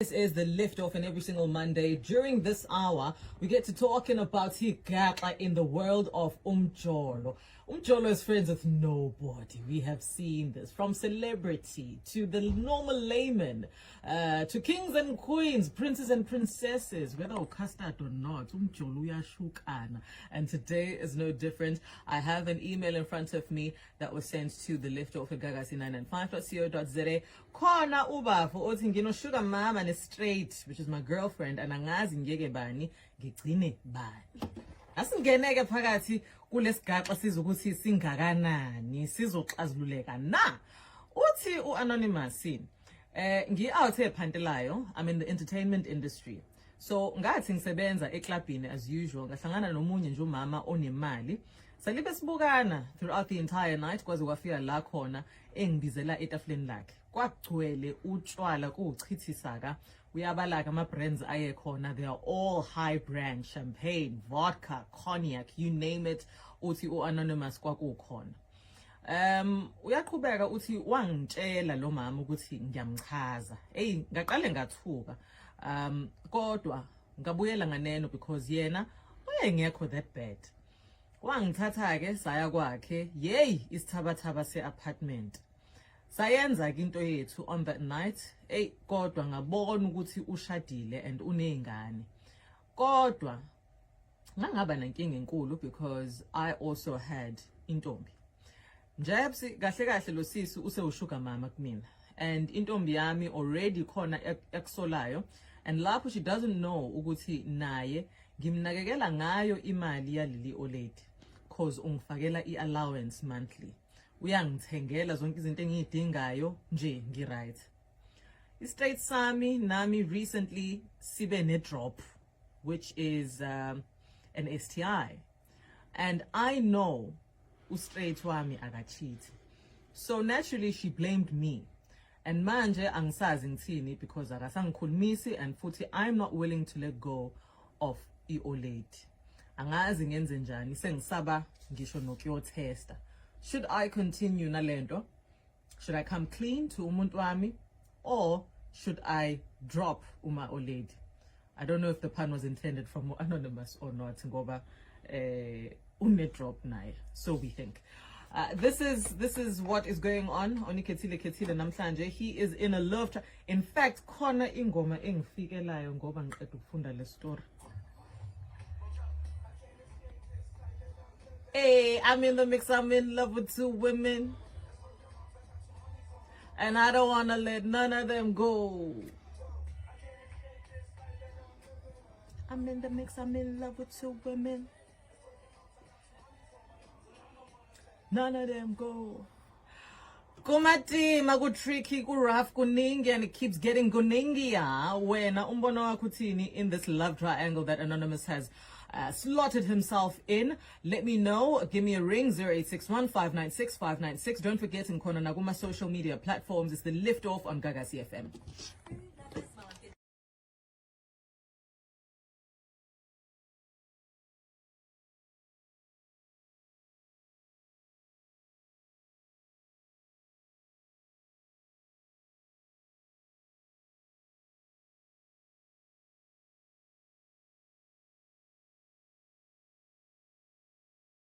This is the Liftoff, and every single Monday during this hour we get to talking about Higaka in the world of Umjolo. Umjolo is friends with nobody. We have seen this from celebrity to the normal layman, to kings and queens, princes and princesses, whether custard or not. Umjolo uyashukana, and today is no different. I have an email in front of me that was sent to the Liftoff at gagasi995.co.za. Khona ubafo othi nginosugar mama straight, which is my girlfriend, and angazi ngeke bani ngigcine bani. Asingeneke phakathi kulesigaxa sizokuthi singakanani sizoxazululeka na. Uthi uanonymous ngi-out ephantelayo. I'm in the entertainment industry, so ngathi ngisebenza eklabhini as usual, ngahlangana nomunye nje umama onemali. Salibe sibukana throughout the entire night kwaze kwafika la khona engibizela etafuleni lakhe. Kwagcwele utshwala kuchithisaka. Uyabalaka ama brands ayekhona, they are all high brand, champagne, vodka, cognac, you name it. Uthi uanonymous kwakukhona. Uyaqhubeka uthi wangitshela lo mama ukuthi ngiyamchaza. Hey, ngaqale ngathuka. Kodwa ngabuyela nganeno because yena wayengekho that bad. Wangithatha ke saya kwakhe, yey isithabathaba se-apartment. Sayenza ke into yethu on that night. Kodwa ngabona ukuthi ushadile and unezingane. Kodwa ngangaba nenkinga enkulu because I also had intombi. Njebsi kahle kahle lo sisi usewushuga mama kumina, and intombi yami already khona ekusolayo, and lapho she doesn't know ukuthi naye ngimnakekela ngayo imali yaleli oledi cause ungifakela i-allowance monthly. Uyangithengela zonke izinto engiyidingayo nje ngi-right. I-straight sami nami recently sibe ne-drop, which is an STI, and I know u-straight wami akacheat, so naturally she blamed me, and manje angisazi ngithini because akasangikhulumisi, and futhi I'm not willing to let go of i-oledi. Angazi ngenze njani, sengisaba ngisho nokuyotesta. Should I continue nalento? Should I come clean to umuntu wami, or should I drop uma oledi? I don't know if the pun was intended from anonymous or not, ngoba une drop naye, so we think. This is what is going on. Onikethile namhlanje. He is in a love trial. In fact, khona ingoma engifikelayo ngoba ngiqeda ukufunda le story. Hey, I'm in the mix. I'm in love with two women, and I don't want to let none of them go. I'm in the mix. I'm in love with two women. None of them go. Kumati magu tricky, ku rough, kuningi, and it keeps getting kuningia when umbono wakutini in this love triangle that Anonymous has slotted himself in. Let me know. Give me a ring, 0861 596 596. Don't forget in Kona Naguma social media platforms. It's the Liftoff on Gagasi FM.